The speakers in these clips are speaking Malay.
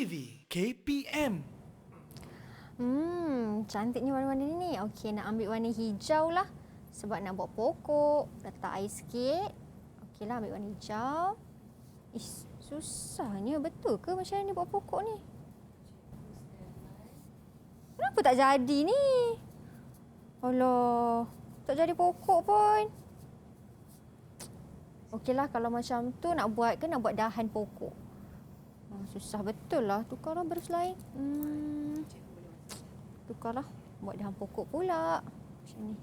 TV KPM. Cantiknya warna-warna ni. Okey, nak ambil warna hijau lah. Sebab nak buat pokok. Letak air sikit. Okeylah, ambil warna hijau. Susahnya. Betul ke macam ni buat pokok ni? Kenapa tak jadi ni? Alah, tak jadi pokok pun. Okeylah, kalau macam tu nak buat ke nak buat dahan pokok? Susah betul lah. Tukarlah berus lain. Tukarlah. Buat dahan pokok pula. Macam ni.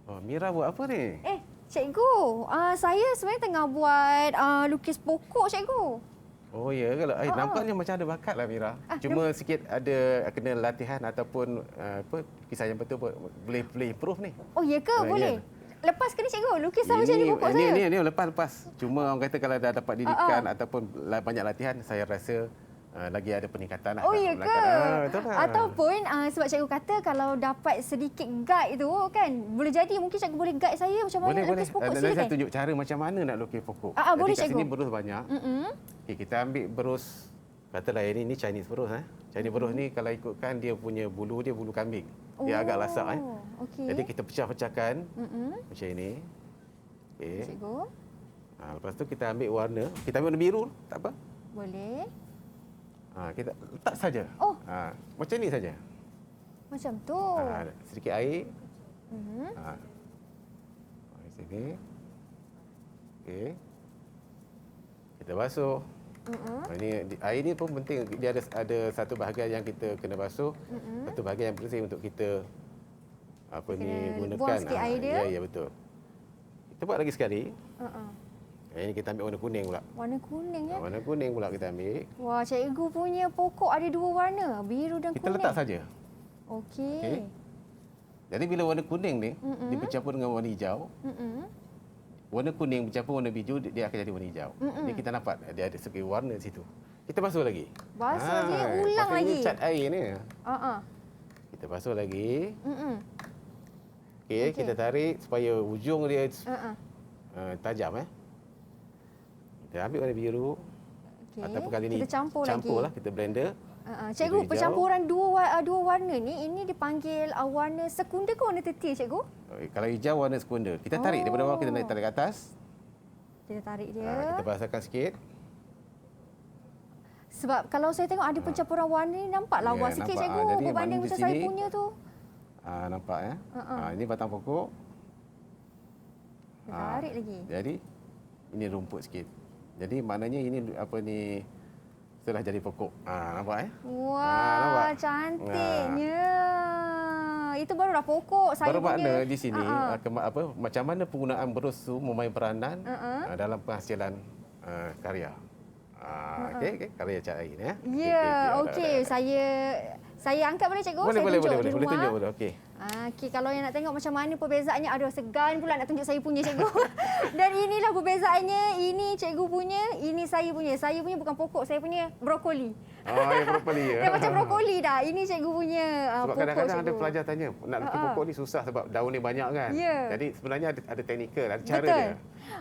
Oh, Mira buat apa ni? Cikgu. Saya sebenarnya tengah buat lukis pokok, cikgu. Oh ya, kalau nampaknya macam ada bakat lah Mira. Cuma sikit ada kena latihan ataupun kisah yang betul boleh improve ni. Oh ya ke? Boleh? Lepas ke ni cikgu? Lukisan macam ni pokok saya? Ini lepas. Cuma orang kata kalau dah dapat didikan ataupun banyak latihan, saya rasa lagi ada peningkatan. Oh ya ke? Betul lah. Ataupun sebab cikgu kata kalau dapat sedikit guide tu kan, boleh jadi mungkin cikgu boleh guide saya macam mana lukis pokok. Boleh. Saya tunjuk cara macam mana nak lukis pokok. Boleh kat cikgu. Sini berus banyak. Okay, kita ambil berus, katalah ini Chinese berus. Chinese berus ni kalau ikutkan dia punya bulu, dia bulu kambing. Dia agak lasak. Okay. Jadi kita pecah-pecahkan macam ini. Okay. Cikgu. Lepas tu kita ambil warna. Kita ambil warna biru, tak apa. Boleh. Kita letak saja. Macam ni saja. Macam tu. Sedikit air. Sini. Okey. Kita basuh. Ini air ni pun penting. Dia ada satu bahagian yang kita kena basuh, satu bahagian yang bersih untuk kita gunakan. Buang sikit air dia. Ya, betul. Kita buat lagi sekali. Ini kita ambil warna kuning pula. Warna kuning ya? Warna kuning pula kita ambil. Wah, cikgu punya pokok ada dua warna, biru dan kita kuning. Kita letak saja. Okey. Jadi bila warna kuning ni dicampur dengan warna hijau, warna kuning bercampur warna biru, dia akan jadi warna hijau. Jadi kita nampak dia ada segi warna di situ. Kita basuh lagi. Basuh lagi, ulang lagi. Ini cat air ni. Kita basuh lagi. Okey, kita tarik supaya ujung dia tajam. Kita ambil warna biru. Ataupun kali ni kita campur lah, kita blender. Cikgu, percampuran dua warna ni, ini dipanggil warna sekunder ke warna tetir, cikgu? Kalau hijau warna sekunder. Kita tarik daripada bawah, kita naik tarik ke atas. Kita tarik dia. Kita basahkan sikit. Sebab kalau saya tengok ada pencampuran warna ni nampak lawa sikit, cikgu, berbanding macam saya punya tu. Nampak ya? Ini batang pokok. Kita tarik lagi. Jadi ini rumput sikit. Jadi maknanya ini setelah jadi pokok. Nampak Wah, cantiknya. Itu baru dah pokok. Saya baru makna di sini macam mana penggunaan berus tu memain peranan dalam penghasilan karya. Okey, karya cat air ni. Ya, okey. Saya angkat boleh cikgu? Boleh tunjuk boleh. Okey. Okey, kalau yang nak tengok macam mana perbezaannya, aduh segan pula nak tunjuk saya punya, cikgu. Dan inilah perbezaannya, ini cikgu punya, ini saya punya. Saya punya bukan pokok, saya punya brokoli. Ya brokoli ya. Dia macam brokoli dah. Ini cikgu punya sebab pokok. Kadang-kadang ada pelajar tanya, nak lukis pokok ni susah sebab daun ni banyak kan. Jadi sebenarnya ada teknikal, ada cara dia.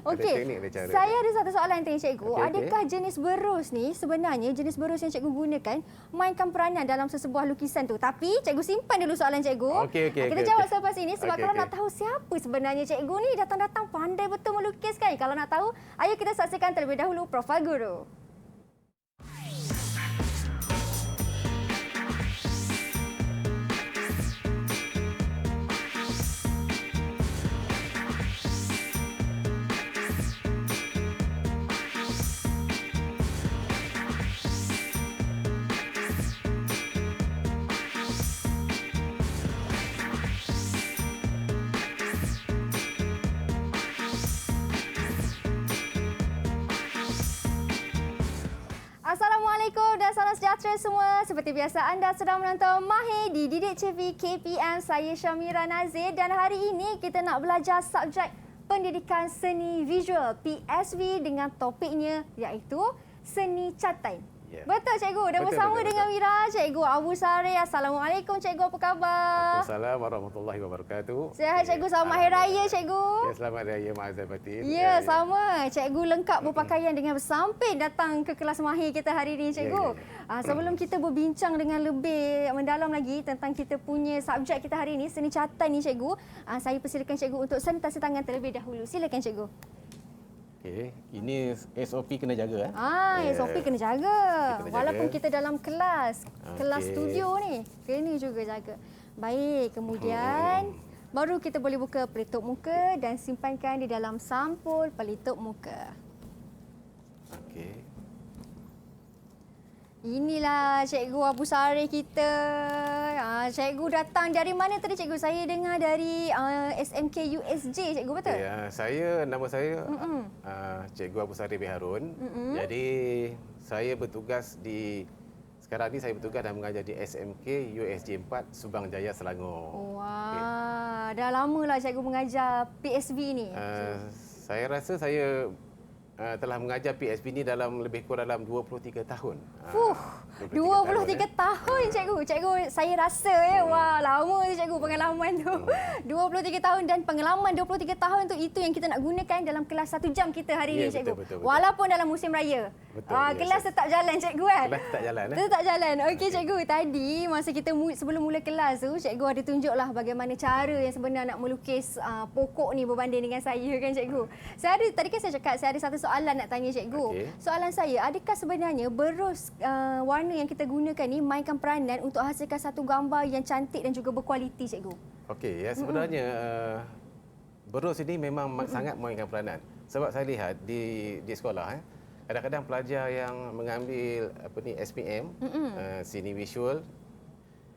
Okey. Saya ada satu soalan tanya cikgu. Adakah jenis berus ni sebenarnya jenis berus yang cikgu gunakan mainkan peranan dalam sesebuah lukisan tu? Tapi cikgu simpan dulu soalan cikgu. Kita jawab selepas ini sebab kalau nak tahu siapa sebenarnya cikgu ni, datang-datang pandai betul melukis kan? Kalau nak tahu, ayo kita saksikan terlebih dahulu profil guru. Assalamualaikum dan salam sejahtera semua. Seperti biasa anda sedang menonton Mahir di Didik TV KPM. Saya Syamira Nazir dan hari ini kita nak belajar subjek Pendidikan Seni Visual PSV dengan topiknya iaitu Seni Catai. Ya. Betul cikgu. Dan bersama dengan Mira, cikgu Abu Sari. Assalamualaikum cikgu, apa khabar? Waalaikumsalam warahmatullahi wabarakatuh. Sihat cikgu, selamat Hari Raya cikgu. Ya, selamat Hari Raya Ma'azal Batin. Ya, sama. Cikgu lengkap berpakaian dengan bersamping datang ke kelas mahir kita hari ini cikgu. Sebelum kita berbincang dengan lebih mendalam lagi tentang kita punya subjek kita hari ini, seni catatan ni cikgu, saya persilakan cikgu untuk sanitasi tangan terlebih dahulu. Silakan cikgu. Okey, ini SOP kena jaga SOP kena jaga. Kena Walaupun jaga. kita dalam kelas, kelas Okey. studio ni, kena juga jaga. Baik, kemudian baru kita boleh buka pelitup muka dan simpankan di dalam sampul pelitup muka. Okey. Inilah Cikgu Abu Sari kita. Cikgu datang dari mana tadi cikgu? Saya dengar dari SMK USJ, cikgu betul? Ya, nama saya Cikgu Abu Sari bin Harun. Jadi saya bertugas sekarang ni saya bertugas dan mengajar di SMK USJ 4 Subang Jaya Selangor. Wah, dah lamalah cikgu mengajar PSB ni. Saya rasa saya telah mengajar PSB ni dalam lebih kurang dalam 23 tahun. 23 tahun cikgu. Cikgu, saya rasa wah lama tu cikgu pengalaman tu. 23 tahun dan pengalaman 23 tahun tu itu yang kita nak gunakan dalam kelas 1 jam kita hari ini cikgu. Betul. Walaupun dalam musim raya. Betul, kelas tetap jalan cikgu kan? Kelas tetap jalan. Tetap jalan. Okey cikgu, tadi masa kita sebelum mula kelas tu, cikgu ada tunjuklah bagaimana cara yang sebenar nak melukis pokok ni berbanding dengan saya kan cikgu. Tadi kan saya cakap saya ada satu soalan nak tanya cikgu. Okey. Soalan saya, adakah sebenarnya berus warna yang kita gunakan ni mainkan peranan untuk hasilkan satu gambar yang cantik dan juga berkualiti cikgu? Okey, ya sebenarnya berus ini memang sangat memainkan peranan. Sebab saya lihat di sekolah kadang-kadang pelajar yang mengambil SPM, seni visual,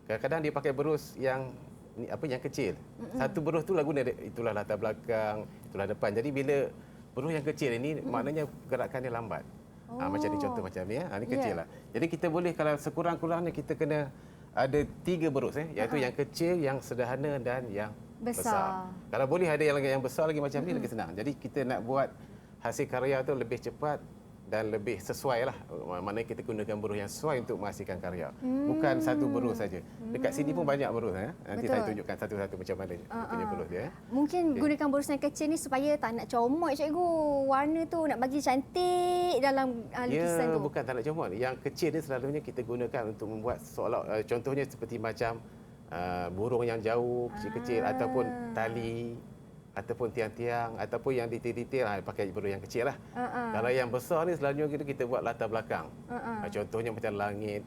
kadang-kadang dia pakai berus yang kecil. Satu berus tu lah guna itulah latar belakang, itulah depan. Jadi bila berus yang kecil ini maknanya gerakannya lambat. Macam ni contoh macam ni ni kecil lah. Jadi kita boleh kalau sekurang-kurangnya kita kena ada 3 berus iaitu yang kecil, yang sederhana dan yang besar. Kalau boleh ada yang besar lagi macam ni lagi senang. Jadi kita nak buat hasil karya tu lebih cepat dan lebih sesuai lah. Maknanya kita gunakan berus yang sesuai untuk menghasilkan karya. Bukan satu berus saja. Dekat sini pun banyak berus. Nanti saya tunjukkan satu-satu macam mana punya berus dia. Mungkin gunakan berus yang kecil ni supaya tak nak comot cikgu. Warna tu nak bagi cantik dalam lukisan tu. Bukan tak nak comot. Yang kecil ni selalunya kita gunakan untuk membuat seolah contohnya seperti macam burung yang jauh, kecil-kecil ataupun tali ataupun tiang-tiang ataupun yang detail-detail pakai berus yang kecil lah. Kalau yang besar ni selalunya kita buat latar belakang. Contohnya macam langit,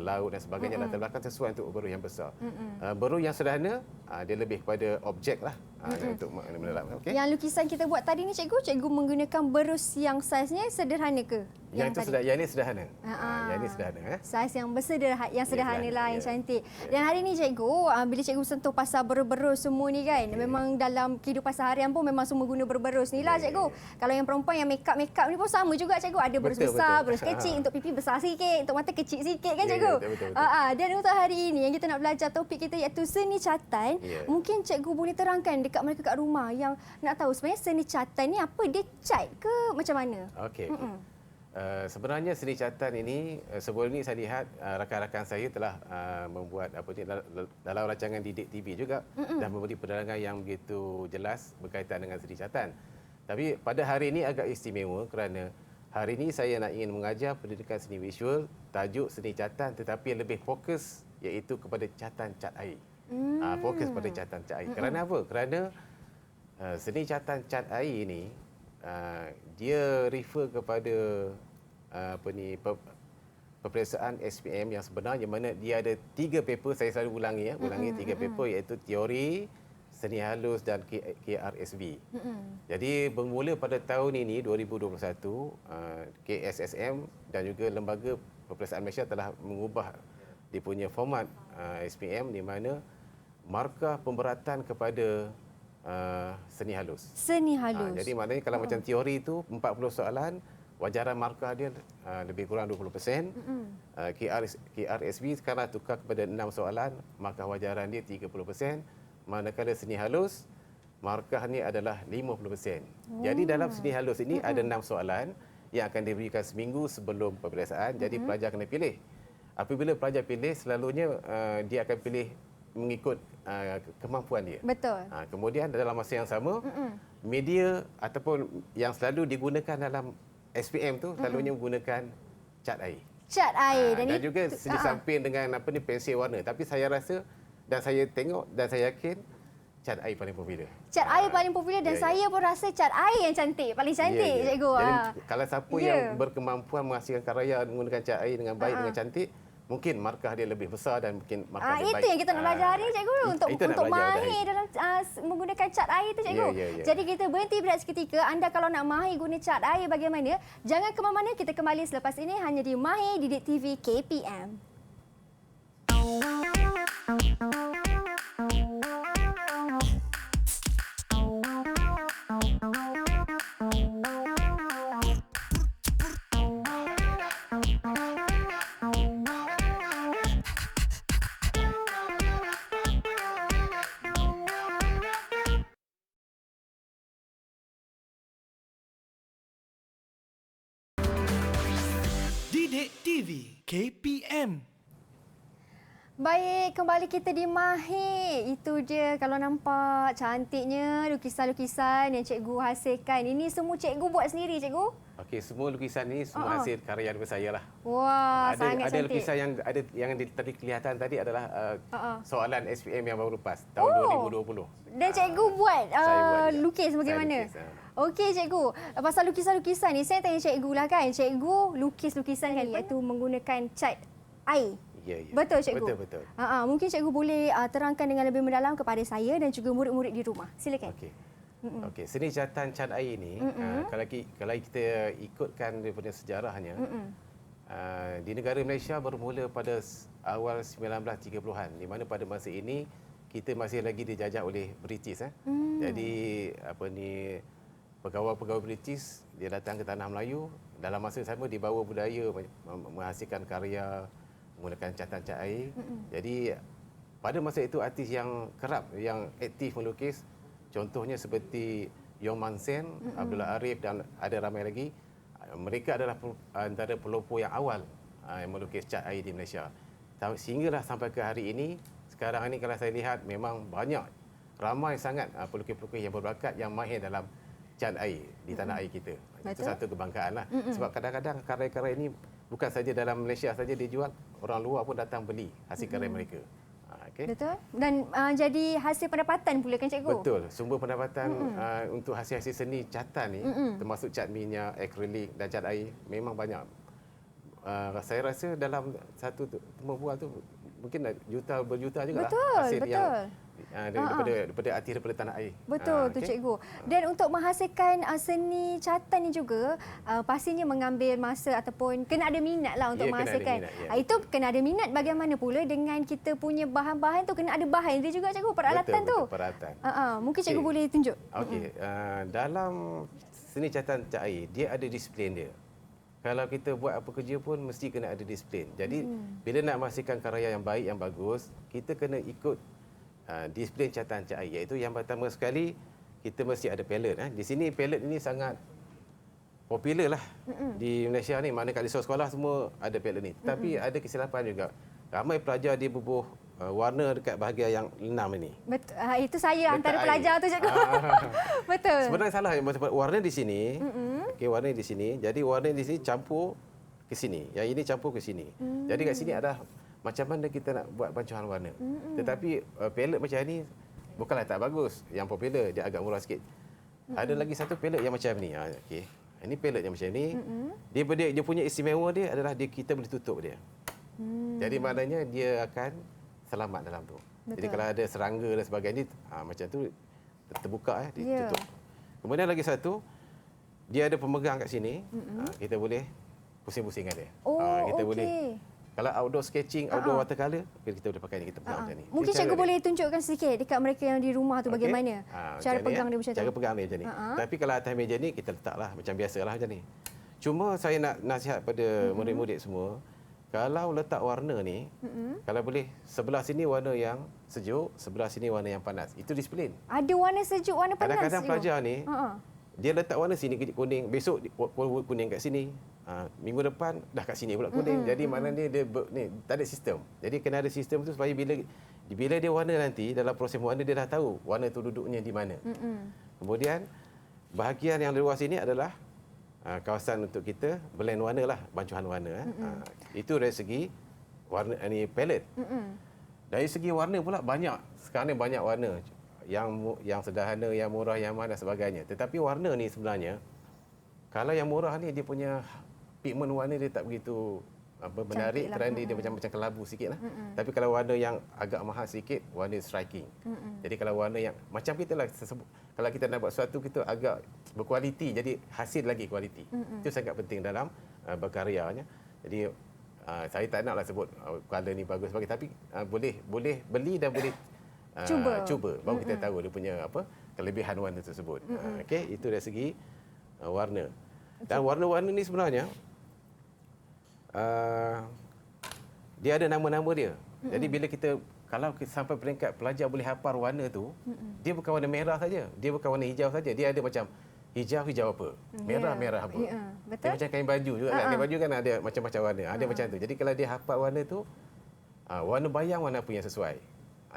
laut dan sebagainya, latar belakang sesuai untuk berus yang besar. Berus yang sederhana dia lebih kepada objek lah untuk menerapkan. Okay? Yang lukisan kita buat tadi ni cikgu menggunakan berus yang saiznya sederhana ke? Yang ini sederhana. Yang ini sederhana. Saiz yang sederhana lah, yang cantik. Dan hari ni cikgu, bila cikgu sentuh pasal berus semua ni kan, memang dalam kehidupan seharian pun memang semua guna berus ni lah cikgu. Kalau yang perempuan yang make up ni pun sama juga cikgu. Ada berus besar, berus kecil, untuk pipi besar sikit, untuk mata kecil sikit kan cikgu. Betul. Dan untuk hari ini yang kita nak belajar topik kita iaitu seni catatan. Mungkin cikgu boleh terangkan dekat mereka kat rumah yang nak tahu sebenarnya seni catatan ni apa? Dia cat ke macam mana? Okey. Sebenarnya seni catatan ini sebelum ini saya lihat rakan-rakan saya telah membuat dalam rancangan Didik TV juga dan memberi penerangan yang begitu jelas berkaitan dengan seni catatan. Tapi pada hari ini agak istimewa kerana hari ini saya ingin mengajar pendidikan seni visual tajuk seni catatan tetapi lebih fokus iaitu kepada catatan cat air. Fokus pada catatan cat air. Kerana apa? Kerana seni catatan cat air ini dia refer kepada peperiksaan SPM yang sebenarnya mana dia ada 3 paper, saya selalu ulangi 3 paper iaitu teori, seni halus dan KRSV. Jadi bermula pada tahun ini 2021 KSSM dan juga Lembaga Peperiksaan Malaysia telah mengubah dia punya format SPM di mana markah pemberatan kepada seni halus. Seni halus. Jadi maknanya kalau macam teori itu 40 soalan, wajaran markah dia lebih kurang 20%. KRSV sekarang tukar kepada 6 soalan, markah wajaran dia 30%. Manakala seni halus, markah ni adalah 50%. Jadi dalam seni halus ini ada 6 soalan yang akan diberikan seminggu sebelum peperiksaan. Jadi pelajar kena pilih. Apabila pelajar pilih, selalunya dia akan pilih mengikut kemampuan dia. Betul. Kemudian dalam masa yang sama, media ataupun yang selalu digunakan dalam SPM tu selalunya menggunakan cat air. Cat air. Dan juga disamping dengan pensil warna. Tapi saya rasa dan saya tengok dan saya yakin cat air paling popular. Cat air paling popular dan saya pun rasa cat air yang cantik, paling cantik cikgu. Jadi kalau siapa yang berkemampuan menghasilkan karya menggunakan cat air dengan baik dengan cantik, mungkin markah dia lebih besar dan mungkin markah dia baik. Itu yang kita nak belajar hari ni cikgu untuk mahir dalam menggunakan cat air tu cikgu. Jadi kita berhenti berehat seketika. Anda kalau nak mahir guna cat air bagaimana? Jangan ke mana-mana, kita kembali selepas ini hanya di Mahir Didik TV KPM. Didik TV KPM. Baik, kembali kita di Mahir. Itu dia kalau nampak cantiknya lukisan-lukisan yang cikgu hasilkan. Ini semua cikgu buat sendiri cikgu? Okey, semua lukisan ini semua hasil karya daripada saya lah. Wah, sangat ada cantik. lukisan yang tadi kelihatan tadi adalah soalan SPM yang baru lepas tahun 2020. Dan cikgu buat lukis bagaimana? Saya lukis, Okey cikgu, pasal lukisan-lukisan ni saya tanya cikgu lah kan. Cikgu lukis lukisan kan iaitu menggunakan cat air. Ya. Betul cikgu? Betul. Mungkin cikgu boleh terangkan dengan lebih mendalam kepada saya dan juga murid-murid di rumah. Silakan. Okey, seni catatan cat air ini kalau kita ikutkan daripada sejarahnya, di negara Malaysia bermula pada awal 1930-an, di mana pada masa ini kita masih lagi dijajah oleh British. Jadi pegawai-pegawai British dia datang ke tanah Melayu, dalam masa yang sama dibawa budaya menghasilkan karya menggunakan catatan cat air. Jadi pada masa itu artis yang kerap yang aktif melukis, contohnya seperti Yong Man Sen, Abdullah Arif dan ada ramai lagi. Mereka adalah antara pelopor yang awal yang melukis cat air di Malaysia. Sehinggalah sampai ke hari ini, sekarang ini kalau saya lihat memang ramai sangat pelukis-pelukis yang berbakat yang mahir dalam cat air di tanah air kita. Itu satu kebanggaan lah. Sebab kadang-kadang karya-karya ini bukan saja dalam Malaysia saja dijual, orang luar pun datang beli hasil karya mereka. Okay. Betul. Dan jadi hasil pendapatan pula kan cikgu? Betul. Sumber pendapatan untuk hasil-hasil seni catatan ni, termasuk cat minyak, akrilik dan cat air, memang banyak. Saya rasa dalam satu tembuhan tu mungkin berjuta juga hasil betul. yang daripada artis daripada tanah air. Betul tu cikgu. Dan untuk menghasilkan seni catatan ni juga pastinya mengambil masa ataupun kena ada minat lah untuk menghasilkan. Itu kena ada minat. Bagaimana pula dengan kita punya bahan-bahan tu, kena ada bahan dia juga cikgu, peralatan tu. Betul, peralatan. Mungkin cikgu boleh tunjuk. Okey, dalam seni catatan cat air dia ada disiplin dia. Kalau kita buat apa kerja pun mesti kena ada disiplin. Jadi bila nak menghasilkan karya yang baik, yang bagus, kita kena ikut disiplin catatan cat air. Iaitu yang pertama sekali, kita mesti ada palette. Di sini palette ini sangat popular lah di Malaysia ni. Mana kat sekolah semua ada palette ni. Tapi ada kesilapan juga. Ramai pelajar dia bubuh warna dekat bahagian yang 6 ini. Betul. Itu saya antara pelajar tu cikgu. Betul. Sebenarnya salah. Warna di sini. Okey, warna di sini. Jadi warna di sini campur ke sini. Yang ini campur ke sini. Jadi kat sini ada macam mana kita nak buat pancaran warna. Tetapi palette macam ni bukanlah tak bagus. Yang popular dia agak murah sikit. Ada lagi satu palette yang macam ni. Okey. Ini palette yang macam ni. Dia punya istimewa dia adalah kita boleh tutup dia. Jadi maknanya dia akan selamat dalam tu. Betul. Jadi kalau ada serangga dan sebagainya macam tu terbuka ditutup. Kemudian lagi satu, dia ada pemegang kat sini. Kita boleh pusing-pusingkan dia. Kita boleh kalau outdoor sketching, outdoor watercolor, kita boleh pakai ni, kita pegang macam ni. Mungkin cikgu boleh tunjukkan sedikit dekat mereka yang di rumah tu bagaimana cara pegang dia macam tu. Cara pegang dia macam ni. Tapi kalau atas meja ni kita letaklah macam biasalah macam ni. Cuma saya nak nasihat pada murid-murid semua, kalau letak warna ni, kalau boleh sebelah sini warna yang sejuk, sebelah sini warna yang panas. Itu disiplin. Ada warna sejuk, warna panas. Kadang-kadang pelajar ni dia letak warna sini kejap kuning, besok kuning kat sini. Minggu depan dah kat sini pula kuning. Jadi maknanya dia ni tak ada sistem. Jadi kena ada sistem tu supaya bila dia warna nanti dalam proses warna dia dah tahu warna tu duduknya di mana. Kemudian bahagian yang luas ini adalah kawasan untuk kita blend warna lah, bancuhan warna. Itu dari segi warna ni palette. Dari segi warna pula banyak. Sekarang ni banyak warna. Yang sederhana, yang murah, yang mahal dan sebagainya. Tetapi warna ni sebenarnya, kalau yang murah ni dia punya pigment warna dia tak begitu menarik, kerana dia macam kelabu sikit lah. Tapi kalau warna yang agak mahal sikit, warna striking. Jadi kalau warna yang macam kita lah, kalau kita nak buat sesuatu kita agak berkualiti, jadi hasil lagi kualiti. Itu sangat penting dalam berkaryanya. Jadi saya tak naklah sebut color ni bagus bagi, tapi boleh beli dan boleh cuba baru kita tahu dia punya kelebihan warna tersebut. Okey, itu dari segi warna. Dan warna-warna ni sebenarnya dia ada nama-nama dia. Jadi bila kalau kita sampai peringkat pelajar boleh hafal warna tu, dia bukan warna merah saja, dia bukan warna hijau saja, dia ada macam hijau apa, merah apa. Betul. Dia macam kain baju juga kan. Kain baju kan ada macam-macam warna. Ada macam tu. Jadi kalau dia hafal warna tu, warna bayang warna apa yang sesuai.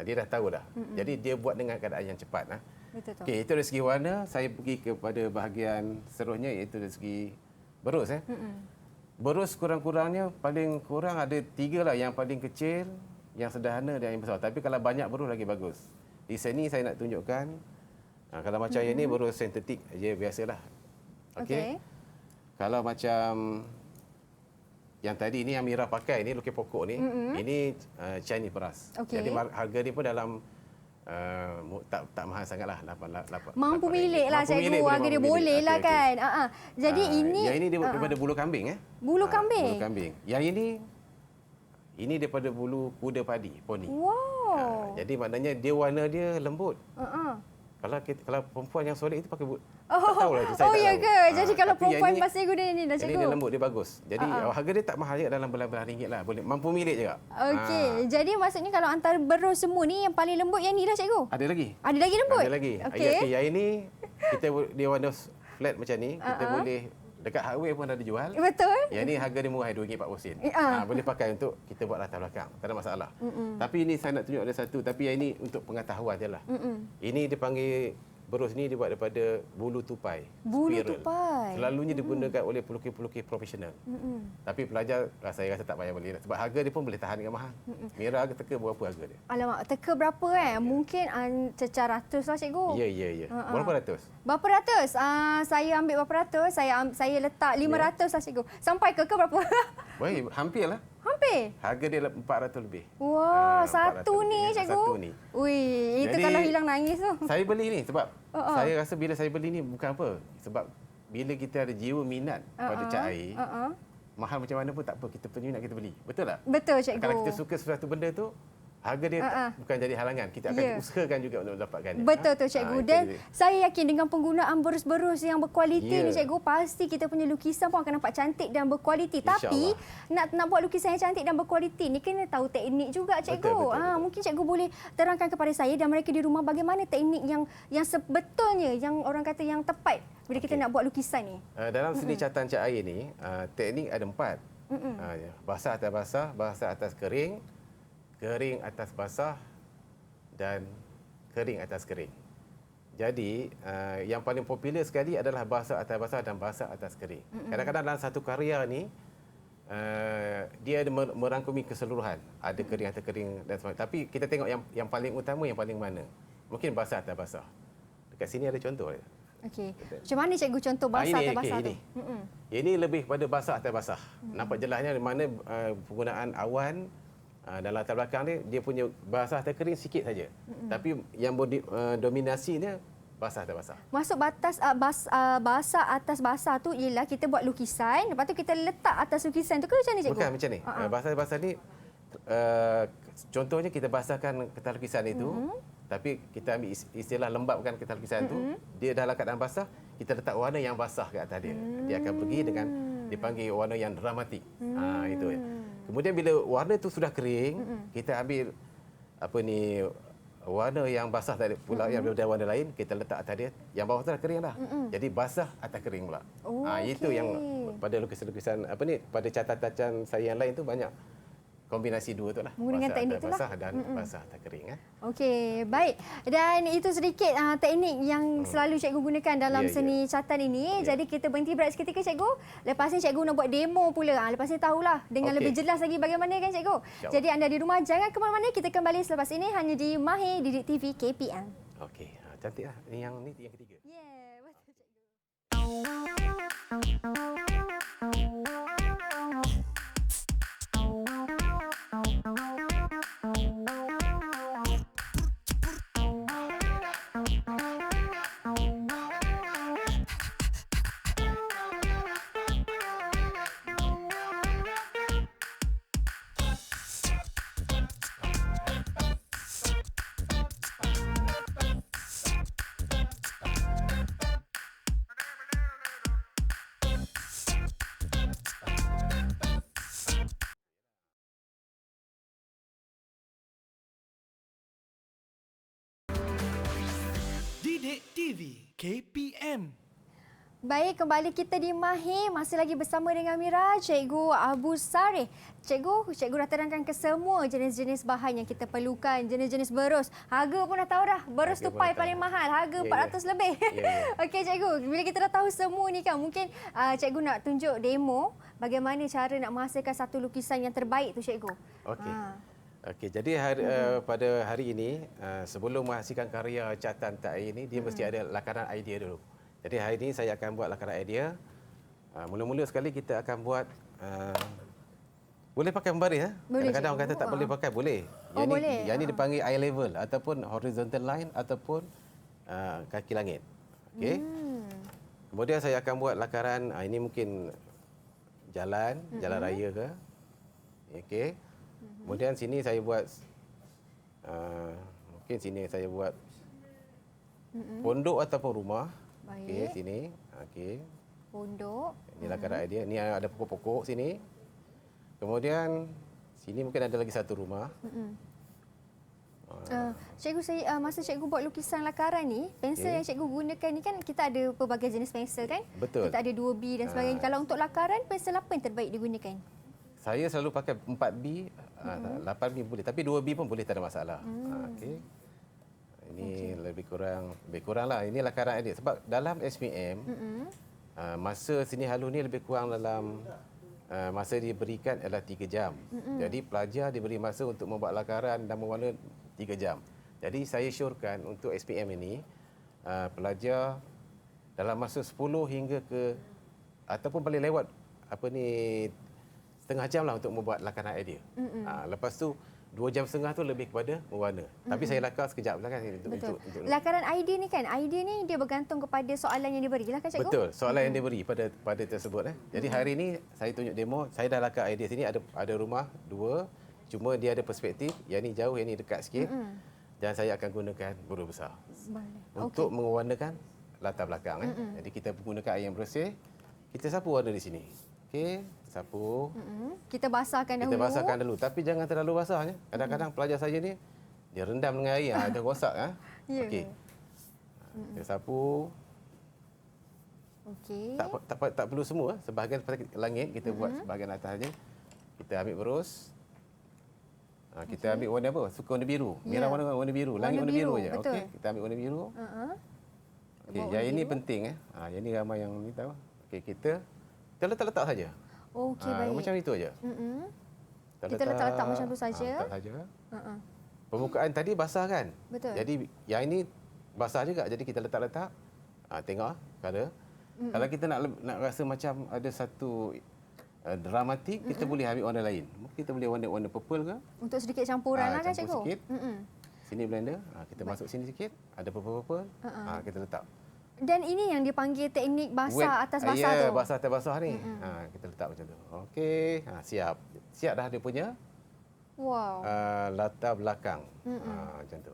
Dia dah tahu dah. Jadi dia buat dengan keadaan yang cepat. Betul. Okey, itu dari segi warna. Saya pergi kepada bahagian seterusnya, iaitu dari segi berus. Berus kurang-kurangnya paling kurang ada 3 lah. Yang paling kecil, yang sederhana dan yang besar. Tapi kalau banyak berus lagi bagus. Di sini saya nak tunjukkan. Kalau macam yang ni berus sintetik je biasalah. Okey. Kalau macam yang tadi ni yang Mira pakai ni, lukis pokok ni, ini Chinese beras. Jadi harga dia pun dalam tak mahal sangatlah. Mampu milik lah cikgu, harga dia boleh lah kan. Jadi ini yang ini daripada bulu kambing. Bulu kambing. Bulu kambing. Yang ini daripada bulu kuda padi, poni. Wow. Jadi maknanya dia warna dia lembut. Kalau perempuan yang solid itu pakai tak tahulah itu, saya tak ya tahu. ke? Jadi kalau Tapi perempuan yang pasti guna ni dah Ini cikgu. dia lembut, dia bagus. Jadi harga dia tak mahal juga, dalam belas-belas ringgit lah. Boleh mampu milik juga. Okey. Jadi maksudnya kalau antara berus semua ni yang paling lembut yang ni dah cikgu? Ada lagi. Ada lagi lembut? Ada lagi. Okey. Yang ini dia warna flat macam ni, kita boleh dekat hardware pun ada jual. Betul. Yang ni harga dia murah, RM2.40. Boleh pakai untuk kita buat latar belakang. Tak ada masalah. Tapi ini saya nak tunjuk ada satu, tapi yang ini untuk pengetahuan je lah. Ini dipanggil berus ni dibuat daripada bulu tupai. Bulu spiral. tupai. Selalunya digunakan oleh pelukis-pelukis profesional. Tapi pelajar saya rasa tak payah beli. Sebab harga dia pun boleh tahan dengan mahal. Mira teka berapa harga dia? Alamak, teka berapa Mungkin cecah ratus lah cikgu. Ya. Berapa ratus? Berapa ratus? Saya ambil berapa ratus? Saya letak 500 lah cikgu. Sampai ke berapa? Baik, hampir lah. Hampir. Harga dia 400 lebih. Wah, satu ni cikgu. Satu ni. Ui, itu Jadi, kalau hilang nangis tu. Saya beli ni sebab saya rasa bila saya beli ni bukan apa. Sebab bila kita ada jiwa minat pada cat air, mahal macam mana pun tak apa, kita punya minat kita beli. Betul tak? Betul cikgu. Kalau kita suka sesuatu benda tu, harga dia bukan jadi halangan. Kita akan usahakan juga untuk mendapatkannya. Betul tu cikgu. Dan saya yakin dengan penggunaan berus-berus yang berkualiti ni cikgu, pasti kita punya lukisan pun akan nampak cantik dan berkualiti. Tapi nak buat lukisan yang cantik dan berkualiti ni kena tahu teknik juga cikgu. Betul. Mungkin cikgu boleh terangkan kepada saya dan mereka di rumah bagaimana teknik yang sebetulnya, yang orang kata yang tepat bila kita nak buat lukisan ni. Dalam seni catatan cat air ni, teknik ada 4. Basah atas basah, basah atas kering, kering atas basah dan kering atas kering. Jadi yang paling popular sekali adalah basah atas basah dan basah atas kering. Kadang-kadang dalam satu karya ni dia ada merangkumi keseluruhan. Ada kering atas kering dan sebagainya. Tapi kita tengok yang paling utama, yang paling mana. Mungkin basah atas basah. Dekat sini ada contoh. Okey. Macam mana cikgu contoh basah atas basah tu? Ini lebih pada basah atas basah. Nampak jelasnya di mana penggunaan awan. Dan latar belakang dia punya basah atas kering sikit saja. Tapi yang dominasinya basah atas basah. Masuk batas basah atas basah tu ialah kita buat lukisan, lepas tu kita letak atas lukisan tu ke macam ni cikgu? Bukan macam ni. Basah atas basah ni contohnya kita basahkan kertas lukisan itu, tapi kita ambil istilah lembapkan kertas lukisan itu, dia dalam keadaan basah, kita letak warna yang basah ke atas dia. Dia akan pergi dengan dipanggil warna yang dramatik. Itu ya. Kemudian bila warna itu sudah kering, kita ambil warna yang basah tadi pula yang berbeza warna lain kita letak atas dia, yang bawah tu dah kering dah. Jadi basah atas kering pula. Oh, Itu yang pada lukisan-lukisan apa ni, pada catatan saya yang lain tu banyak kombinasi dua tu lah. Menggunakan teknik tu lah. Basah dan basah atas kering. Okey, baik. Dan itu sedikit teknik yang selalu cikgu gunakan dalam seni catatan ini. Jadi kita berhenti berehat seketika cikgu. Lepas ni cikgu nak buat demo pula. Lepas ni tahulah dengan lebih jelas lagi bagaimana kan cikgu. Jadi anda di rumah jangan ke mana-mana. Kita kembali selepas ini hanya di Mahir Didik TV KPM. Okey, cantiklah. Ini yang ketiga. Yeah, betul cikgu. Didik TV KPM. Baik, kembali kita di Mahir. Masih lagi bersama dengan Mira, Cikgu Abu Sareh. Cikgu dah terangkan ke semua jenis-jenis bahan yang kita perlukan, jenis-jenis berus. Harga pun dah tahu dah. Berus tu paling mahal, harga 400 lebih. Okey Cikgu, bila kita dah tahu semua ni kan, mungkin Cikgu nak tunjuk demo bagaimana cara nak menghasilkan satu lukisan yang terbaik tu Cikgu. Okey. Okey, jadi pada hari ini sebelum menghasilkan karya catatan tak air ini, dia mesti ada lakaran idea dulu. Jadi hari ini saya akan buat lakaran idea. Mula-mula sekali kita akan buat boleh pakai membaris. Kadang-kadang orang kata tak boleh pakai, boleh. Boleh. Yang ini dipanggil eye level ataupun horizontal line ataupun kaki langit. Okey. Kemudian saya akan buat lakaran, ini mungkin jalan raya ke. Okey. Kemudian sini saya buat mungkin sini saya buat pondok ataupun rumah. Okey, sini. Okey. Pondok. Ini lakaran idea. Ni ada pokok-pokok sini. Kemudian sini mungkin ada lagi satu rumah. Cikgu, masa cikgu buat lukisan lakaran ni, pensel yang cikgu gunakan ni kan kita ada pelbagai jenis pensel kan? Betul. Kita ada 2B dan sebagainya. Kalau untuk lakaran, pensel apa yang terbaik digunakan? Saya selalu pakai 4B, 8B boleh. Tapi 2B pun boleh, tak ada masalah. Okey. Ini lebih kurang lah. Ini lakaran idea. Sebab dalam SPM, masa seni halus ni lebih kurang dalam masa diberikan adalah 3 jam. Jadi pelajar diberi masa untuk membuat lakaran dan mewarna 3 jam. Jadi saya syorkan untuk SPM ini, pelajar dalam masa 10 hingga ke ataupun paling lewat setengah jam lah untuk membuat lakaran idea. Lepas tu 2 jam setengah tu lebih kepada mewarna. Tapi saya lakar sekejap lah kan untuk lakaran idea ni kan, idea ni dia bergantung kepada soalan yang diberi lah kan cikgu? Betul, soalan yang diberi pada tersebut. Jadi hari ini saya tunjuk demo, saya dah lakar idea sini, ada rumah 2, cuma dia ada perspektif, yang ni jauh, yang ni dekat sikit. Dan saya akan gunakan buruh besar untuk mewarnakan latar belakang. Jadi kita menggunakan air yang bersih, kita sapu warna di sini. Okey, sapu. Kita basahkan dahulu. Kita basahkan dulu, tapi jangan terlalu basahnya. Kadang-kadang pelajar saya ni dia rendam dengan air, dia rosak Okey. Kita sapu. Okey. Tak perlu semua, sebahagian langit kita buat sebahagian atas saja. Kita ambil berus. Kita ambil warna apa? Suka warna biru. Merah warna biru, langit warna biru je. Okey, kita ambil warna biru. Okey, yang ini penting yang ini ramai yang ni tahu. Okey, kita letak saja. Okey, baik. Macam itu aja. Kita letak macam tu saja. Letak saja. Permukaan tadi basah kan? Betul. Jadi yang ini basah juga. Jadi kita letak. Tengok color. Kalau kita nak rasa macam ada satu dramatik, kita boleh ambil warna lain. Kita boleh warna purple ke? Untuk sedikit campuran lah kan cikgu? Sikit. Sini blender. Kita masuk sini sikit. Ada purple. Kita letak. Dan ini yang dipanggil teknik basah atas basah tu. Basah atas basah ni. Kita letak macam tu. Okey, siap. Siap dah dia punya. Wow. Latar belakang. Macam tu.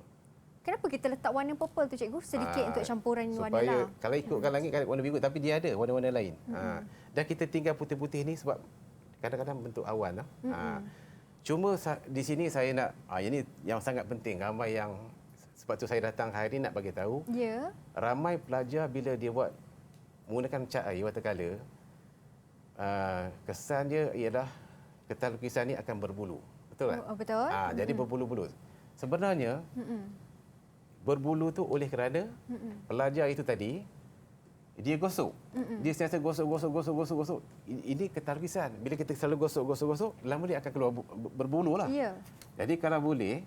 Kenapa kita letak warna purple tu cikgu? Sedikit untuk campuran warna supaya lah. Kalau ikutkan langit kan warna biru, tapi dia ada warna-warna lain. Dan kita tinggal putih-putih ni sebab kadang-kadang bentuk awan. Cuma di sini saya nak, ini yang sangat penting, ramai yang sebab tu saya datang hari ni nak bagi tahu. Ya. Ramai pelajar bila dia buat menggunakan cat air watercolor, kesan dia ialah kertas lukisan ni akan berbulu. Betul tak? Oh, betul. Jadi berbulu-bulu. Sebenarnya berbulu tu oleh kerana pelajar itu tadi dia gosok. Dia sentiasa gosok. Ini kertas lukisan. Bila kita selalu gosok, lama dia akan keluar berbulu lah. Ya. Jadi kalau boleh,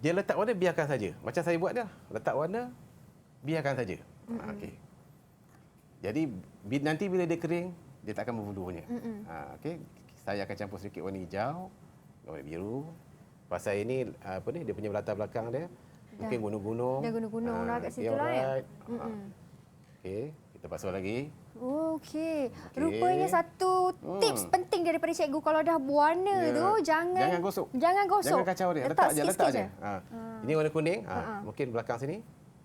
dia letak warna biarkan saja. Macam saya buat dah. Letak warna biarkan saja. Okey. Jadi nanti bila dia kering, dia tak akan berbulu punya. Okey. Saya akan campur sedikit warna hijau, warna biru. Pasal ini dia punya latar belakang dia mungkin gunung-gunung. Dah gunung-gunung lah kat situ lah ya. Okey, kita basuh lagi. Okey. Rupanya satu tips penting daripada cikgu kalau dah berwarna tu jangan gosok. Jangan Kacau dia. Letak je. Ini warna kuning, mungkin belakang sini.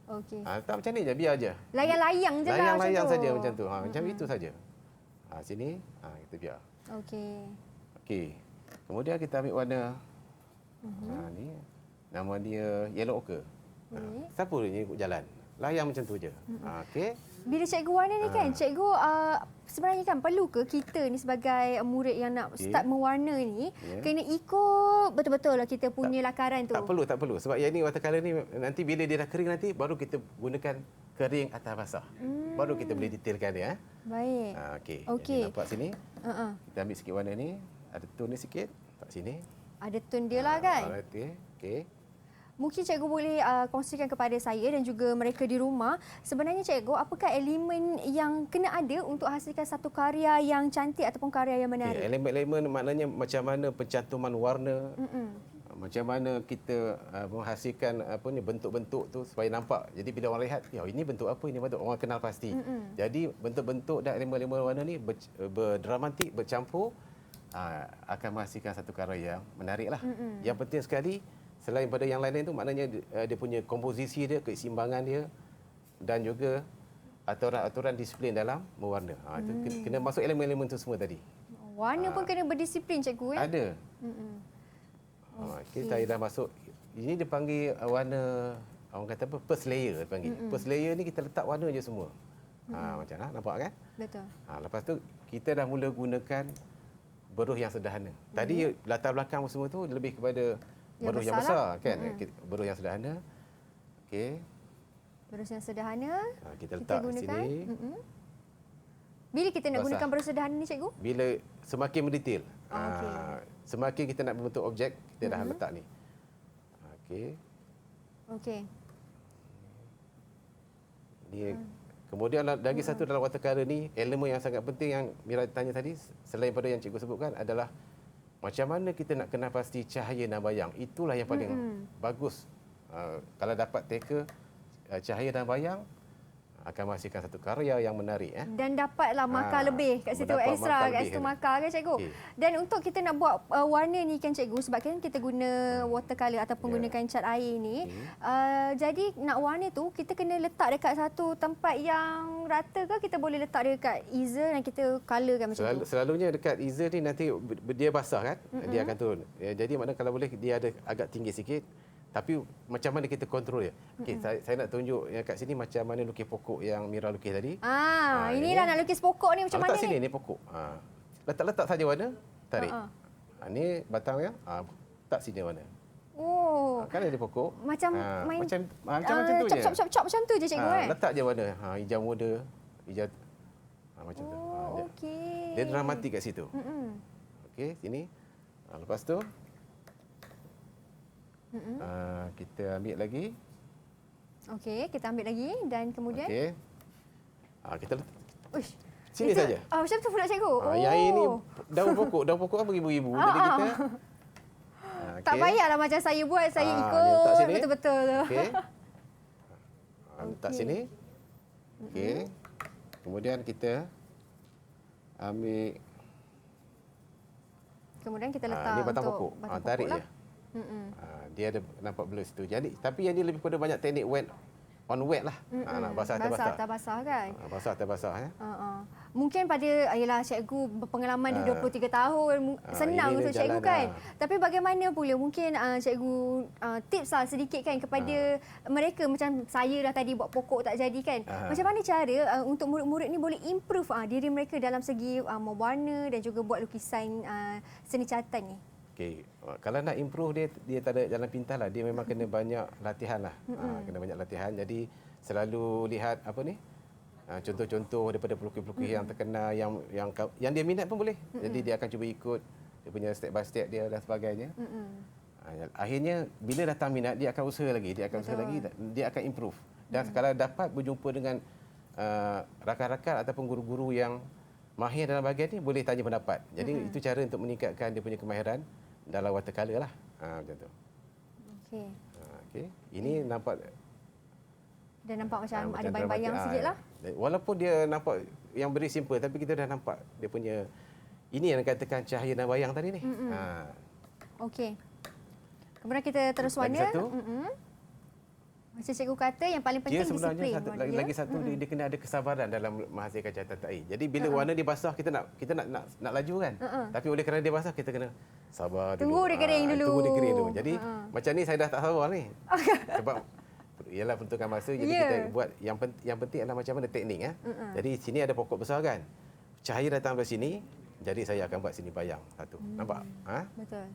Okey. Letak macam ni je, biar je. Layang-layang je lah macam tu. Layang saja macam tu. Macam itu saja. Sini, kita biar. Okey. Kemudian kita ambil warna. Ni nama dia yellow ochre. Sapu ni jalan. Layang macam tu je. Okey. Bila cikgu warna ni kan, cikgu sebenarnya kan perlu ke kita ni sebagai murid yang nak start mewarna ni kena ikut betul-betul lah kita punya lakaran tu. Tak perlu. Sebab yang ni watercolor ni nanti bila dia dah kering nanti baru kita gunakan kering atas basah. Baru kita boleh detailkan dia. Baik. Okey. Nampak sini? Kita ambil sikit warna ni. Ada tone ni sikit. Tak sini. Ada tone dia lah kan? Okey. Mungkin cikgu boleh kongsikan kepada saya dan juga mereka di rumah. Sebenarnya cikgu, apakah elemen yang kena ada untuk hasilkan satu karya yang cantik ataupun karya yang menarik? Elemen-elemen maknanya macam mana pencantuman warna, macam mana kita menghasilkan bentuk-bentuk tu supaya nampak. Jadi bila orang lihat, ini bentuk apa, ini bentuk, orang kenal pasti. Jadi bentuk-bentuk dan elemen-elemen warna ni berdramatik, bercampur, akan menghasilkan satu karya yang menarik lah. Yang penting sekali, selain pada yang lain-lain tu maknanya dia punya komposisi dia, keseimbangan dia dan juga aturan-aturan disiplin dalam mewarna. Itu kena masuk elemen-elemen tu semua tadi. Warna pun kena berdisiplin cikgu Ada. Kita dah masuk. Ini dipanggil warna, orang kata apa, first layer dipanggil. First layer ni kita letak warna je semua. Macam nampak kan? Betul. Lepas tu kita dah mula gunakan beruh yang sederhana. Tadi latar belakang semua tu lebih kepada beruh yang besar kan. Beruh yang sederhana. Okey. Beruh yang sederhana. Kita letak di sini. Bila kita nak gunakan beruh sederhana ni cikgu? Bila semakin mendetail. Semakin kita nak membentuk objek, kita dah letak ni. Okey. Kemudian lagi satu dalam watercolor ni, elemen yang sangat penting yang Mira tanya tadi, selain pada yang cikgu sebutkan adalah macam mana kita nak kenal pasti cahaya dan bayang. Itulah yang paling bagus. Kalau dapat teka cahaya dan bayang, akan menghasilkan satu karya yang menarik. Dan dapatlah markah lebih kat situ, extra kat situ markah kan cikgu. Dan untuk kita nak buat warna ni kan cikgu, sebab kan kita guna watercolor ataupun gunakan cat air ni. Jadi nak warna tu kita kena letak dekat satu tempat yang rata ke kita boleh letak dekat easel dan kita colorkan macam tu? Selalunya dekat easel ni nanti dia basah kan, dia akan turun. Jadi maknanya kalau boleh dia ada agak tinggi sikit. Tapi macam mana kita kontrol dia? Okey, saya nak tunjuk yang kat sini macam mana lukis pokok yang Mira lukis tadi. Inilah nak lukis pokok ni macam mana ni? Letak sini ni pokok. Letak saja warna, tarik. Ni batang dia. Letak sini warna. Kan ada pokok. Macam main macam tu je. Chop macam tu je cikgu letak je warna. Hijau muda, hijau macam tu. Okey. Dia dramatik kat situ. Okey, sini. Lepas tu kita ambil lagi. Okey, kita ambil lagi dan kemudian kita sini saja. Macam tu pula cikgu. Yang ini daun pokok kan beribu-ribu. Jadi kita tak payahlah macam saya buat, saya ikut betul-betul. Okey. Letak sini. Okey. Kemudian kita ambil. Kemudian kita letak ni batang pokok. Tarik je. Lah. Dia ada nampak blur situ. Jadi tapi yang ni lebih pada banyak teknik wet on wet lah. Nak basah atas basah. Basah atas basah kan? Basah atas basah. Mungkin pada ayalah cikgu berpengalaman dah 23 tahun senang untuk cikgu kan. Tapi bagaimana pula mungkin cikgu tips lah sedikit kan kepada mereka macam saya dah tadi buat pokok tak jadi kan. Macam mana cara untuk murid-murid ni boleh improve diri mereka dalam segi mewarna dan juga buat lukisan seni catatan ni? Okey, kalau nak improve dia tak ada jalan pintas lah. Dia memang kena banyak latihan lah. Kena banyak latihan. Jadi selalu lihat apa ni? Contoh-contoh daripada pelukis-pelukis yang terkenal yang dia minat pun boleh. Jadi dia akan cuba ikut dia punya step by step dia dan sebagainya. Akhirnya bila datang minat dia akan usaha lagi, dia akan improve. Dan kalau dapat berjumpa dengan rakan-rakan ataupun guru-guru yang mahir dalam bahagian ni boleh tanya pendapat. Jadi itu cara untuk meningkatkan dia punya kemahiran dalam watercolor lah. Macam tu. Okey. Okey. Ini nampak macam ada bayang-bayang sikitlah. Walaupun dia nampak yang very simple tapi kita dah nampak dia punya ini yang dikatakan cahaya dan bayang tadi ni. Okey. Kemudian kita terus warna. Macam cikgu kata yang paling penting disiplin. Dia sebenarnya lagi satu dia kena ada kesabaran dalam menghasilkan catatan air. Jadi bila warna dia basah kita nak laju kan. Tapi oleh kerana dia basah kita kena sabar dulu. Tunggu dia kering dulu. Tunggu dia kering dulu. Jadi macam ni saya dah tak sabar ni. Sebab ialah peruntukan masa jadi kita buat yang penting adalah macam mana teknik Jadi sini ada pokok besar kan. Cahaya datang dari sini jadi saya akan buat sini bayang satu. Nampak? Betul.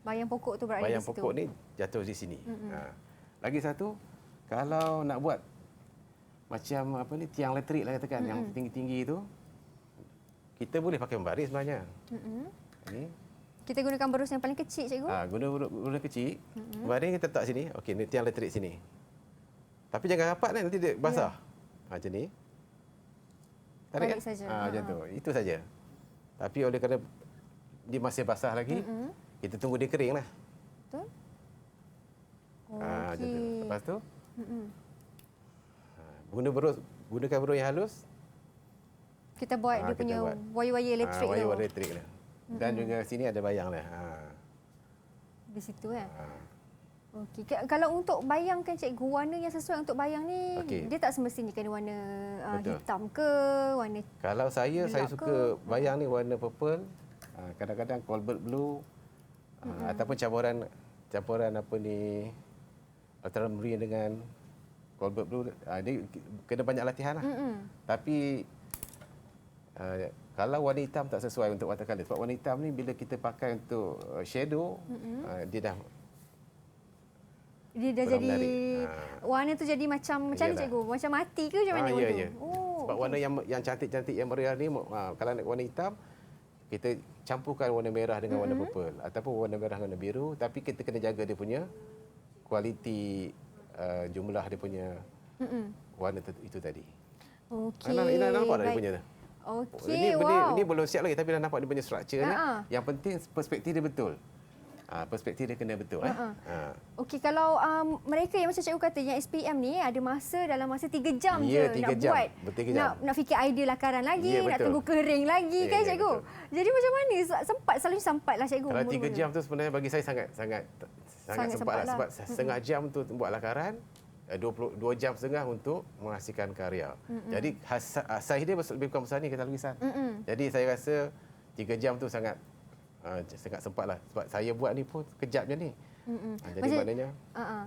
Bayang pokok tu berada bayang di situ. Bayang pokok ni jatuh di sini. Lagi satu, kalau nak buat macam apa ni tiang elektrik lah katakan yang tinggi-tinggi itu, kita boleh pakai membaris sebenarnya. Ini. Kita gunakan berus yang paling kecil, cikgu. Guna berus kecil. Membaris kita letak sini. Okey, ni tiang elektrik sini. Tapi jangan rapat kan, nanti dia basah. Macam ni. Tarik saja. Macam tu. Itu saja. Tapi oleh kerana dia masih basah lagi, kita tunggu dia kering lah. Betul. Macam tu. Lepas tu, gunakan berus yang halus. Kita buat dia punya wire-wire elektrik tu. Wire elektrik lah. Dan juga sini ada bayang lah. Di situ kan. Okey. Kalau untuk bayangkan cikgu, warna yang sesuai untuk bayang ni, dia tak semestinya kena warna hitam ke, warna kalau saya suka bayang ni warna purple, kadang-kadang cobalt blue, ataupun campuran apa ni, ultramarine dengan cobalt blue. Dia kena banyak latihan lah. Tapi kalau warna hitam tak sesuai untuk watercolor. Sebab warna hitam ni bila kita pakai untuk shadow, dia dah jadi warna tu jadi macam ni cikgu, macam mati ke macam mana? Ya. Sebab warna yang cantik-cantik yang meriah ni, kalau nak warna hitam kita campurkan warna merah dengan warna purple ataupun warna merah dengan warna biru, tapi kita kena jaga dia punya kualiti jumlah dia punya warna itu tadi. Okey. Nampak dah dia punya tu. Okey, ini belum siap lagi tapi dah nampak dia punya strukturnya. Yang penting perspektif dia betul. Perspektif dia kena betul. Okey, kalau mereka yang macam cikgu kata yang SPM ni ada masa dalam masa 3 jam je 3 nak jam. buat. Nak fikir idea lakaran lagi, nak tunggu kering lagi kan cikgu. Jadi macam mana? Selalu sempat lah cikgu. Kalau 3 jam tu sebenarnya bagi saya sangat sempat lah. Sebab setengah jam tu buat lakaran, 2 jam setengah untuk menghasilkan karya. Jadi saiz dia lebih kurang besar ni kata lukisan. Jadi saya rasa 3 jam tu sangat sempat lah. Sebab saya buat ni pun kejap je ni. Jadi maknanya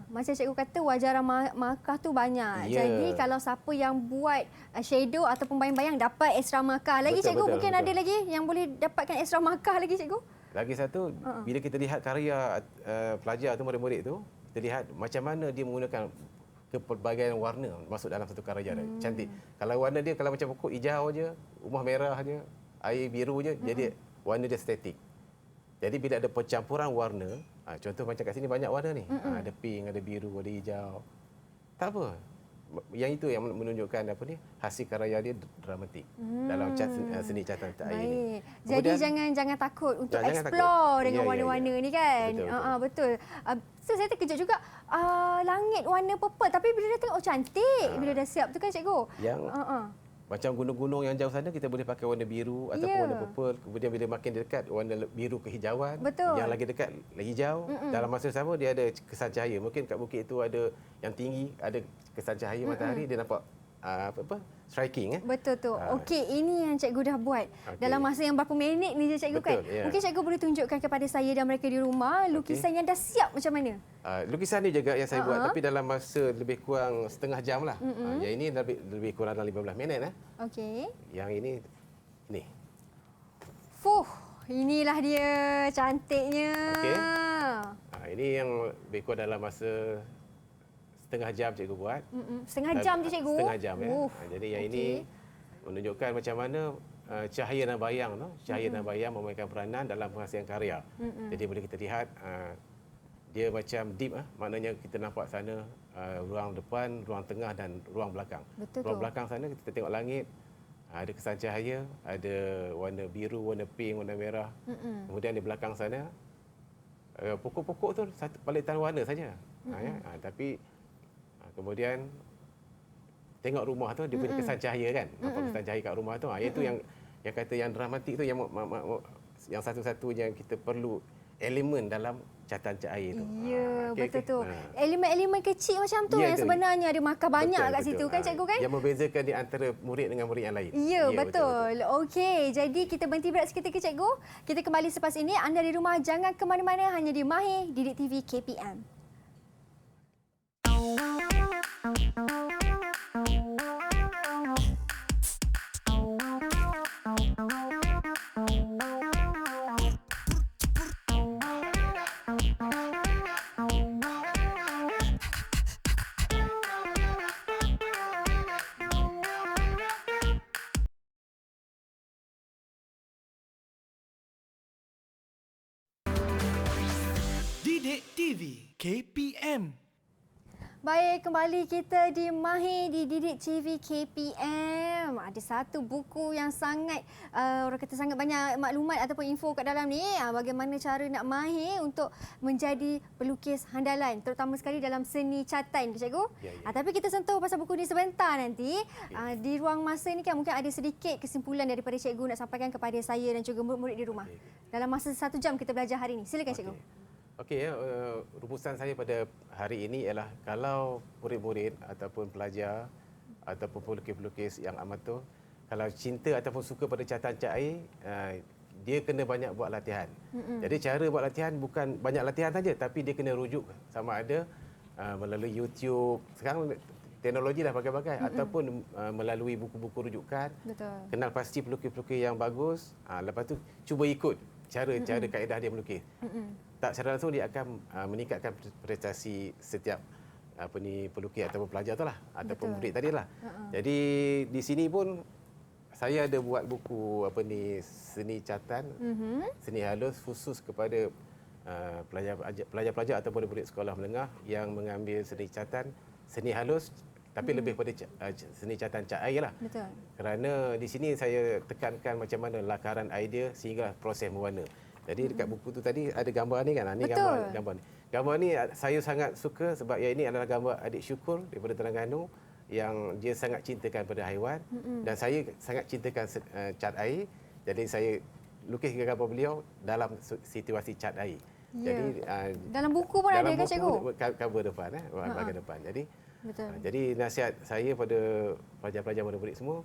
macam cikgu kata wajaran markah tu banyak. Jadi kalau siapa yang buat shadow ataupun bayang-bayang dapat extra markah lagi, cikgu mungkin ada lagi yang boleh dapatkan extra markah lagi cikgu. Lagi satu, bila kita lihat karya pelajar tu, murid-murid tu, kita lihat macam mana dia menggunakan kepelbagaian warna masuk dalam satu karya dia. Cantik. Kalau warna dia kalau macam pokok hijau je, rumah merah je, air biru je, jadi warna dia statik. Jadi bila ada pencampuran warna, contoh macam kat sini banyak warna ni. Ada pink, ada biru, ada hijau. Tak apa. Yang itu yang menunjukkan apa ni, hasil karya dia dramatik dalam seni catatan air ini. Jadi jangan takut untuk explore dengan warna-warna ni kan. Betul. So saya terkejut juga langit warna purple tapi bila dah tengok cantik bila dah siap tu kan cikgu. Macam gunung-gunung yang jauh sana kita boleh pakai warna biru ataupun warna purple. Kemudian bila makin dekat warna biru kehijauan. Betul. Yang lagi dekat hijau. Dalam masa sama dia ada kesan cahaya. Mungkin kat bukit itu ada yang tinggi, ada kesan cahaya matahari, dia nampak striking. Betul tu. Okey, ini yang cikgu dah buat. Dalam masa yang berapa minit ni je cikgu. Betul, kan? ya. Mungkin cikgu boleh tunjukkan kepada saya dan mereka di rumah lukisan yang dah siap macam mana? Lukisan ni juga yang saya buat tapi dalam masa lebih kurang setengah jam lah. Yang ini lebih kurang dalam 15 minit. Okey. Yang ini ni. Fuh, inilah dia cantiknya. Okey. Ini yang lebih kurang dalam masa setengah jam cikgu buat. Setengah jam je cikgu? Setengah jam ya. Jadi yang ini menunjukkan macam mana cahaya dan bayang tu. Cahaya dan bayang memainkan peranan dalam penghasilan karya. Jadi boleh kita lihat dia macam deep maknanya kita nampak sana ruang depan, ruang tengah dan ruang belakang. Betul ruang belakang sana kita tengok langit, ada kesan cahaya, ada warna biru, warna pink, warna merah. Kemudian di belakang sana pokok-pokok tu satu palitan warna saja. Tapi kemudian tengok rumah tu dia punya kesan cahaya kan. Nampak kesan cahaya kat rumah tu. Itu yang kata yang dramatik tu yang satu-satunya kita perlu elemen dalam catatan cahaya tu. Ya, betul tu. Elemen-elemen kecil macam tu yang sebenarnya ada markah banyak kat situ kan cikgu kan? Yang membezakan di antara murid dengan murid yang lain. Ya, betul. Okey, jadi kita berhenti berehat seketika cikgu. Kita kembali selepas ini. Anda di rumah jangan ke mana-mana, hanya di Mahir Didik TV KPM. Didik TV KPM. Baik, kembali kita di Mahir di Didik TV KPM. Ada satu buku yang sangat, orang kata sangat banyak maklumat ataupun info kat dalam ni. Bagaimana cara nak mahir untuk menjadi pelukis handalan. Terutama sekali dalam seni catatan, cikgu. Tapi kita sentuh pasal buku ni sebentar nanti. Di ruang masa ni kan mungkin ada sedikit kesimpulan daripada cikgu nak sampaikan kepada saya dan juga murid-murid di rumah. Dalam masa 1 jam kita belajar hari ini. Silakan cikgu. Okey, rumusan saya pada hari ini ialah kalau murid-murid ataupun pelajar ataupun pelukis-pelukis yang amatur, kalau cinta ataupun suka pada catatan cat air, dia kena banyak buat latihan. Jadi cara buat latihan bukan banyak latihan saja, tapi dia kena rujuk sama ada melalui YouTube. Sekarang teknologi dah bagai-bagai ataupun melalui buku-buku rujukan. Betul. Kenal pasti pelukis-pelukis yang bagus. Lepas tu cuba ikut cara kaedah dia melukis. Tak secara langsung dia akan meningkatkan prestasi setiap pelukis ataupun pelajar tu lah ataupun murid tadi lah. Jadi di sini pun saya ada buat buku seni catatan, seni halus khusus kepada pelajar-pelajar ataupun murid sekolah menengah yang mengambil seni catatan, seni halus tapi lebih pada seni catatan cat air lah. Betul. Kerana di sini saya tekankan macam mana lakaran idea sehingga proses mewarna. Jadi dekat buku tu tadi ada gambar ni kan. Ni gambar ni. Gambar ni saya sangat suka sebab yang ini adalah gambar adik Syukur daripada Terengganu yang dia sangat cintakan pada haiwan dan saya sangat cintakan cat air. Jadi saya lukis gambar beliau dalam situasi cat air. Jadi dalam buku pun ada kan cikgu? Cover depan bahagian depan. Jadi betul. Jadi nasihat saya pada pelajar-pelajar murid-murid semua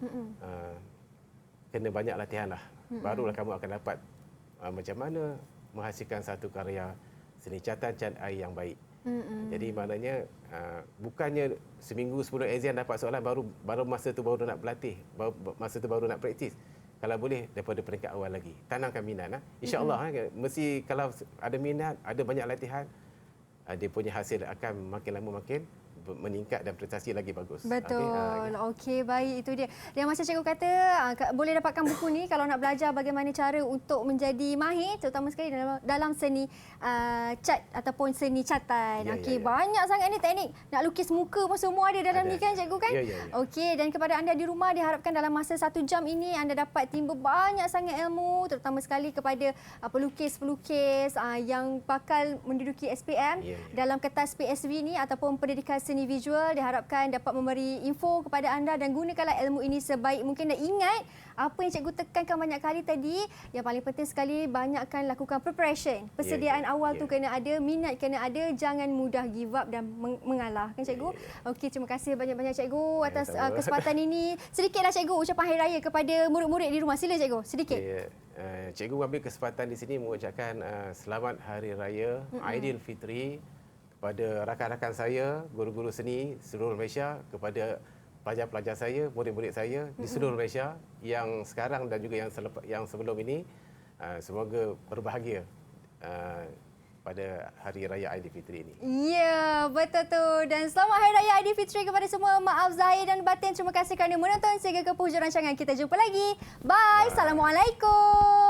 kena banyak latihan lah. Barulah kamu akan dapat macam mana menghasilkan satu karya seni catatan cat air yang baik. Jadi maknanya bukannya seminggu sebelum exam dapat soalan baru masa tu baru nak berlatih, masa tu baru nak praktis. Kalau boleh daripada peringkat awal lagi. Tanamkan minat. InsyaAllah mesti kalau ada minat, ada banyak latihan, dia punya hasil akan makin lama makin meningkat dan prestasi lagi bagus. Betul. Okey, baik, itu dia. Dan macam cikgu kata, boleh dapatkan buku ni kalau nak belajar bagaimana cara untuk menjadi mahir, terutama sekali dalam seni cat ataupun seni catatan. Okey, banyak sangat ni teknik. Nak lukis muka pun semua ada dalam ni kan cikgu kan? Okey, dan kepada anda di rumah diharapkan dalam masa 1 jam ini anda dapat timba banyak sangat ilmu, terutama sekali kepada pelukis-pelukis yang bakal menduduki SPM dalam kertas PSV ni ataupun pendidikan seni seni visual diharapkan dapat memberi info kepada anda dan gunakanlah ilmu ini sebaik mungkin. Dan ingat, apa yang cikgu tekankan banyak kali tadi, yang paling penting sekali banyakkan lakukan preparation. Persediaan awal tu kena ada, minat kena ada, jangan mudah give up dan mengalah. Kan cikgu? Okey, terima kasih banyak-banyak cikgu atas kesempatan ini. Sedikitlah cikgu ucapan hari raya kepada murid-murid di rumah. Sila cikgu, sedikit. Cikgu ambil kesempatan di sini mengucapkan selamat Hari Raya Aidilfitri kepada rakan-rakan saya, guru-guru seni seluruh Malaysia, kepada pelajar-pelajar saya, murid-murid saya di seluruh Malaysia yang sekarang dan juga yang sebelum ini, semoga berbahagia pada Hari Raya Aidilfitri ini. Ya, betul tu. Dan selamat Hari Raya Aidilfitri kepada semua. Maaf zahir dan batin. Terima kasih kerana menonton sehingga ke penghujung rancangan. Kita jumpa lagi. Bye. Assalamualaikum.